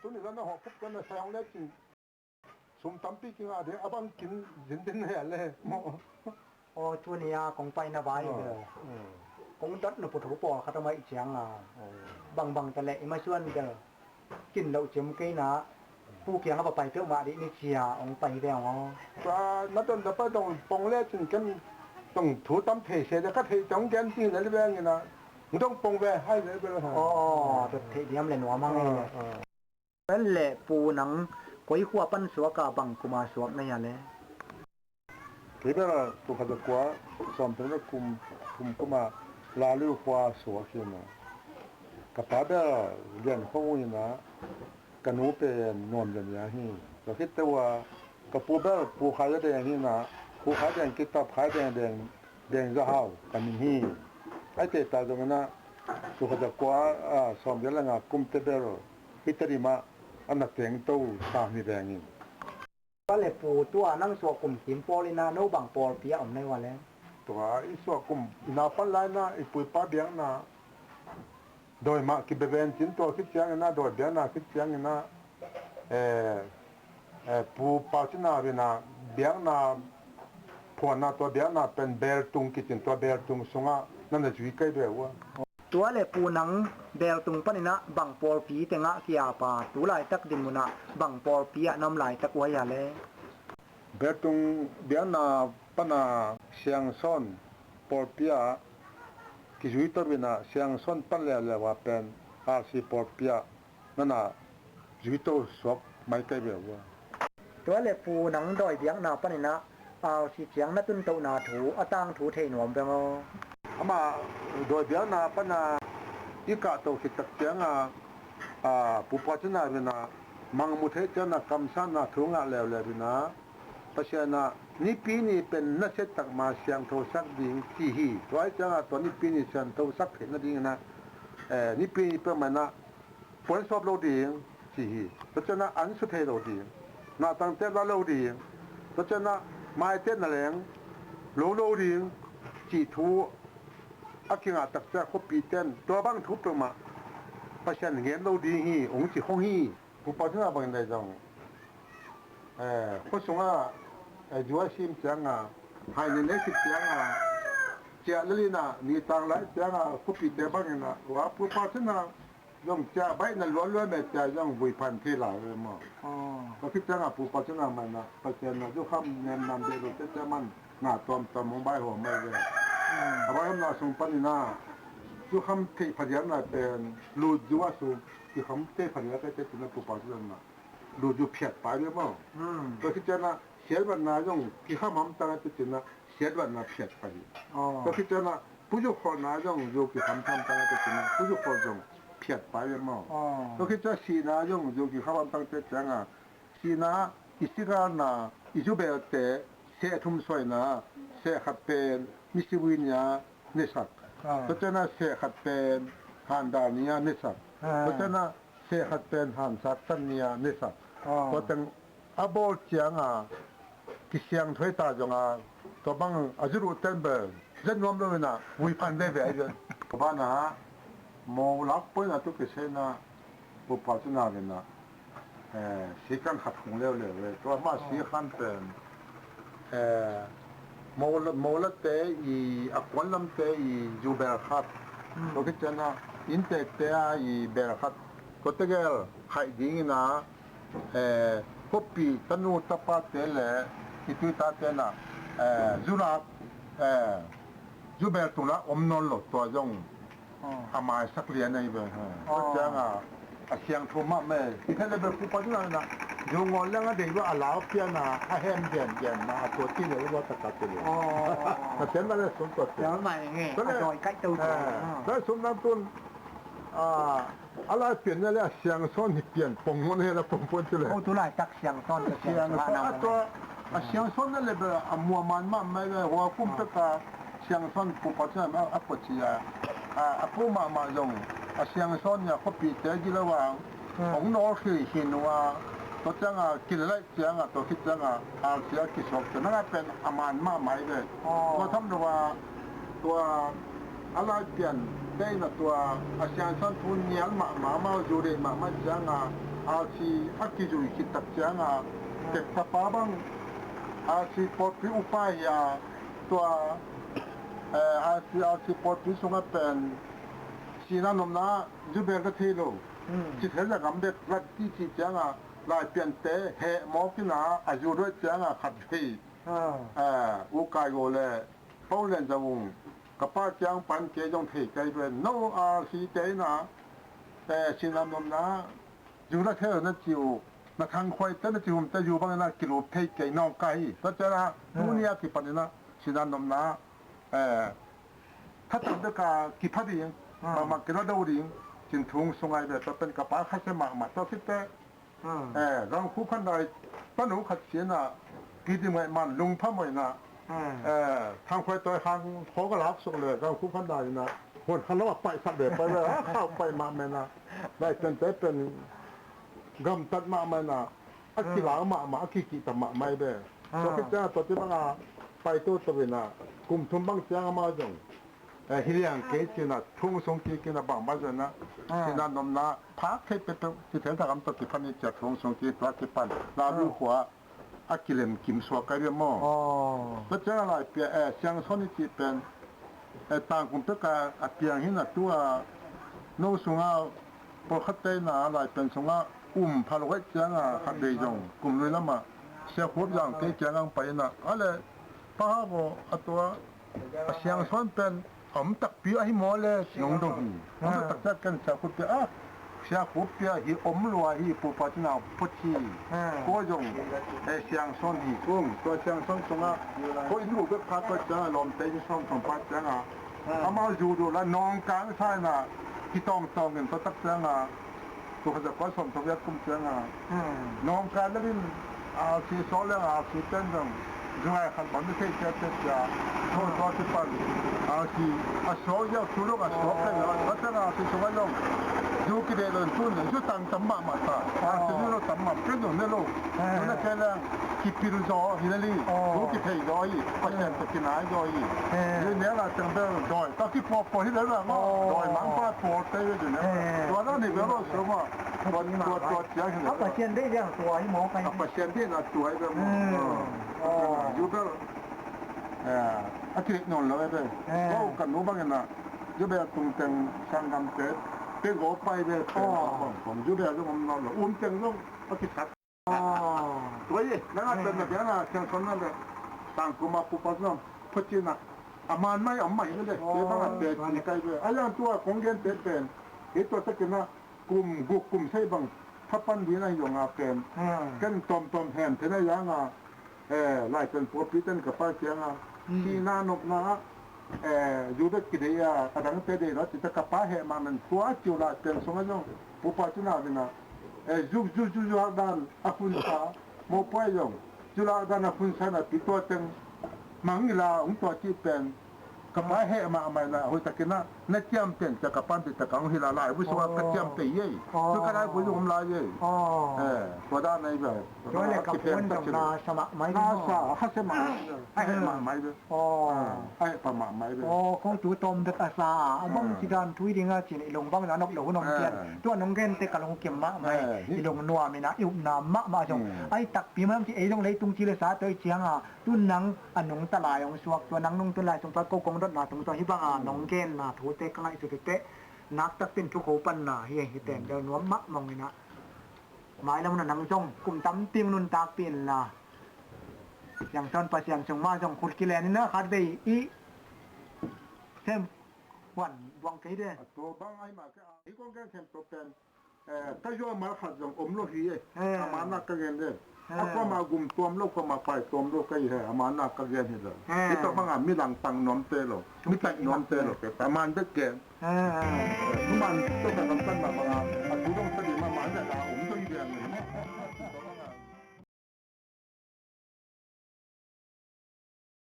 ตัวนี้แล้วนะฮะพวกนั้นใช้ของเล็กจริงสมตำปีกินอะไรอ่ะบางกินยินดีเนี่ยเลยอ๋อตัวนี้ของไปนะบายเด้อของดัดนปุถุปอคาตมาอีจังบางแต่แหละมาชวนเด้อกินแล้วเจ็มไกนะผู้เกียงเอาไปเที่ยวมาดินี่เสียองไปแล้วอ๋อว่านัดตอนจะไปต้องปองเล็กจริงกันต้องถูตำเทเสียจะก็เทจังแกนจริงเลยแบบนี้นะมึงต้องปองไปให้เลยไปแล้วฮะอ๋อตัวเทเดียมเลยหนัวมั่งเลยนั่นแหละปูหนังก้อยขัวปั้นสัวกะบังกุมาสวกในยะแลKibera to kada kwa sampena kum kuma lalu kwa so kina kapada lian khowina kanu pe nom le ya hi to kitwa kapuba pu khaya de hi na pu khaya de kitab khaya de za haw kanin hi ai te ta dong na to kada kwa som de la nga kum te bero hitarima anak teng to sa ni denginก็เลยปูตัวนั่งสวกลุ่มกินปอลินาโนบังปอลเปียอำในวันแล้วตัวอีสวกลุ่มนาปันไลนะอีปุยป้าเบียงนะโดยมากิเบเวนจินตัวคิดเสียงนะโดยเบียงนะคิดเสียงนะปูป้าจินาเวนะเบียงนะพวนะตัวเบียงนะเป็นเบลตุงกิจินตัวเบลตุงสุงะนั่นจะจุยใกล้ด้วยว่าตัวเลยปูหนังเบลตุงปะนี่นะบังปอลปีแต่งะเกียปาตุหลายตักดินมุนะบังปอลปีน้ำลายตักวายาแลเบลตุงเบียนะปะนะเสียงซ่อนปอลปีกิจุยตัวเวนะเสียงซ่อนปันแล้วว่าเป็นอาซีปอลปีนั่นน่ะจุยตัวสวกไม่ใกล้ด้วยว่าตัวเลยปูหนังดอยเบียงนาปะนี่นะเอาสิเสียงนะตุนโตนาถูอตังถูเทหนวมเปงอามาโดยเบียนาปนาอีกะโตคิตักเสียงปุปะจนาเวนะมังมุเทจนะกัมสานะทุงะแล้วเลยนะปะเชนะนี่ปีนี้เป็นนักเศรษฐกมาเสียงโทสักดิงที่ฮีตัวไอ้จังตัวนี้ปีนี้เสียงโทสักเห็นนะดิงนะนี่ปีนี้เป็นมันนะผลสอบโลดิงที่ฮีปะเชนะอันสุดเทโลดิงนาตั้งแต่ละโลดิงปะเชนะมาเต้นนั่นแหละโลดิงที่ทูอากิงตักจะคบปีเต้นตัวบางทุบลงมาเพราะฉะนั้นเห็นเราดีฮีองค์สิห้องฮีผู้ปฏิบัติบางได้จังผู้สงฆ์จัวชิมจังให้ในเล็กจังเจ้าเลยนะนี่ต่างหลายจังคบปีเต้บางนะว่าผู้ปฏิบัติย่อมจะใบนั้นล้วนๆแบบจะย่อมวิพันธ์ที่หลายเลยมั้งก็คิดจังผู้ปฏิบัติมันนะเพราะฉะนั้นยุคคำแนะนำเดี๋ยวจะมันหน้าตอมมองใบหัวไม่เลยaber haben da so panina so ham te phadiana pen lu juwa so ki ham te phadiana te tuna pu pa na lu ju phet pa le ma to ki chana sel ban na jong ki ham ta te tuna sel ban na phet pa ni to ki chana pu ju kho na jong ju ki ham ta te tuna pu ju kho jong phet pa le ma to ki cha si na jong ju ki ham ta te changa si na isiga na iju be te se thum soi na se khat penมิสิวิญญาเนสักเพราะฉะนั้นเสขัดเป็นหันดานียเนสักเพราะฉะนั้นเสขัดเป็นหันสัตตันนียเนสักเพราะฉะนั้นอาโบเจียงกิเสียงถอยตาจงตัวบังอาจุรุเต็มเบอร์เจนรวมเลยนะวิพันธ์ได้แบบนี้บ้านนะโมลักปุ่นนะทุกเสนาบุปผาจุนาเวนะสีกันขัดของเร็วเลยตัวมาสีขันเป็นمولا te i akwalam te i juberkhat to kitana inte te i berkhat kotegel khai dingina kopi tanu tapa tele itu ta tena zurak juber tula omnon lo to jong amai saklian nei be ha janga asyang thuma me ikale be ku paduna na jongol lang ade wa alaw pia na a hem gen na to ti le wa ta ka te le ta ten ba le sun to te ya mai nge a doi kai tu da sun na tun ala pien ne le asyang son ni pien pong mon he la pong pon te le o tu lai tak syang son te syang na to asyang son ne le be amua man ma me le wa kum ta ka syang son pu pa cha ma a po chi ya a pu ma jong asyang son ya ko pi te gi la wa ong no khi no waตัวจังกินอะไรจังตัวคิดจังอาเสียกิศกแต่นั่นเป็นอามานมากไหมเลยตัวทำตัวอะไรเปลี่ยน ได้น่ะตัวอาเซียนซันทุนเนียลมาอยู่เดมาจังอาชีอักกิจุคิดตักจังเก็บตะปาบังอาชีปอดพิอุปายาตัวอาชีปอดพิสงเป็นสีนานมนาจูเบลกะทีโลจิตเฮจะกำเด็ดรัดที่จิจังลายเปลี่ยนเตะเฮมอกินาอายุด้วยจังขัดทีอุกายโกเลเป้าเล่นจะวงกับป้าจังปันเกยงเทใจเป็นโนอาชีเจนะแต่สีนานมนาอยู่ละเท่านั้นจิวมาทางควายแต่ละจิวจะอยู่บางนากิโลเทใจน้องไก่ก็จะนะทุเนียที่ปันนะสีนานมนาถ้าทำด้วยการกิพัดเองมาเกิดดาวดิ่งจินทุ่งสงไอแบบเป็นกระป๋าขัดเสมาตัวคิดแต่รังคู่พันใดป้าหนูขัดเสียน่ะกินไม่มันลุงพ่อไม่น่ะทางควายตัวทางเขาก็รับส่งเลยรังคู่พันใดนะคนขันแล้วไปสักเดือนไปเลยเข้าไปมาแม่น่ะได้เป็นกำตัดมาแม่น่ะอักขิลามาอักขิกิตมาไม่ได้ตัวคิดแต่ตัวที่บ้านไปตัวตัวน่ะกลุ่มทุ่มบังเสียงมาจงฮิเลียงเกจินะทุ่งสงกีกินะบางบ้านนะที่นั่นนมนะพักให้เป็นที่เทนทางตัวที่พันจากทุ่งสงกีปลาที่ปันลาลูหัวอักกิเลมกิมสวกเรียมอแล้วจะอะไรเปียเสียงสนิจิเป็นต่างกลุ่มตัวการเปียงหินะตัวโนสุงาปกตินะอะไรเป็นสุงาพาลวัยจังขัดเดยงกลุ่มเลยละมาเสียขวบอย่างเกจิงังไปนะอะไรป้าบอกตัวเสียงสนเป็นตักเปียให้หมอเลยยงดงมันตักจัดกันจะคุดเปียเสียคุดเปียฮีลัวฮีปูปัจนาพุทธีก็ยงเสียงสนฮีตัวเสียงสนสงก็อินรูปพักก็จะลมเตยสนสมปัจจังอามาอยู่ดูแลน้องกลางใช่น่ะที่ต้องเงินตัวตักจังตัวเขาจะก็สมทวีคุ้มจังน้องกลางแล้วนี่สีโซเลสีเต้นจังยังไงขันบันไม่ใช่เจ้าจะโทษตัวที่ปันที่โซยาสุรุกโซกันแล้ววัฒนาที่สมัยลงยูกิเดลนตุนยูตังตัมมามาตาที่ยูโรตัมมาเป็นโนเนโลนั่นแค่แล้วคิปิรุโซฮินาลียูกิเทยดอยพันเนตกินายดอยเนี่ยละจังเบลดอยตะกี้พอที่แล้วละดอยมังป้าพอเตยอยู่เนี่ยตัวนั้นนี่เวลาสมัยตัวเจ้าเห็นไหม เขาประเชียนได้เรื่องตัวให้หมอไป ประเชียนที่น่ะตัวไอ้แบบอยู่แบบอาทิตย์นอนแล้วไอ้แบบก็กันนู้นบ้างนะอยู่แบบตรงเต็งสังกัดเต็งก็ไปแบบผมอยู่แบบผมนอนแล้วเต็งต้องอาทิตย์ขัดตัวยี่นั่นเป็นแบบนั้นเชิงคนนั้นเลยต่างกุมาปุปัสน้ำพัชจินะอามันไม่เอาไม่เลยเดี๋ยวบ้างเด็กนี่ใครแบบอะไรตัวของเงินเป็นไอ้ตัวตะกี้นะกลุ่มใช่บ้างถ้าปั้นดีนะอย่างเป็นกันตอมแทนเท่านั้นยังไล่เป็นตัวพิจารณากับป้าเสียงที่นานกนะอยู่ด้วยกิเลสกระดังเตะแล้วจิตกับป้าเหตุมันตัวจิ๋วละเป็นสมัยนั้นผู้ปัจจุบันนะจุดานอาคุณสาโมป่วยยังจุดานอาคุณสานะปิดตัวเต็งมังลาตัวที่เป็นกับป้าเหตุมาไม่ละหัวตะกี้นะนักเที่ยวเป็นจะกับป้าติดตะกังหิลาลายวิศวกรรมเตยยี่ทุกขณะผู้ชมลายยี่ตัวด้านในแบบ ตัวเล็กกับคนจำนาสมัครไม่ได้ฮัสมาไอ้มาไม่ได้ไอ้ประมาไม่ได้เขาจู่โจมเด็กอาสาบ้างที่การทุยดิ้งจีนลงบ้างแล้วนกหลงนงเกียนตัวนงเกียนเตะกับลงเก็บมะไม่ลงนัวไม่นะอิบนามะมาจงไอ้ตักปีมันที่ไอ้ลงเลยตรงจีเลสาเตยเชียงตุนนังอันนงตลายองสวกตัวนังนงตลายตรงตัวโกงรถนาตรงตัวฮิบังนงเกียนนาถูเตะข้างในสุดเตะนักตักเป็นทุกโขปันนาเฮียเต็มเดินวมะมองเลยนะหมายแล้วมันนังจงกลุ่มตำเตียงนุนตาเปลี่ยนล่ะอย่างตอนประเสียงจงมาจงขุดกิเลนนี่นะคัดไปอีเท่มวันวางใจเด้ตัวบางไอ้มาก็อีกคนแก่เท่มตัวเป็นถ้าโยมมาขัดจงอมโลหีอามานักกันเด้ถ้าก็มากุมตัวมโลกก็มาไปตัวมโลกก็อีอามานักกันเด้เลยนี่ตัวบางมีหลังตังน้อมเตโลมีแต่น้อมเตโลแต่มันได้แก่ทุกมันต้องการกันมา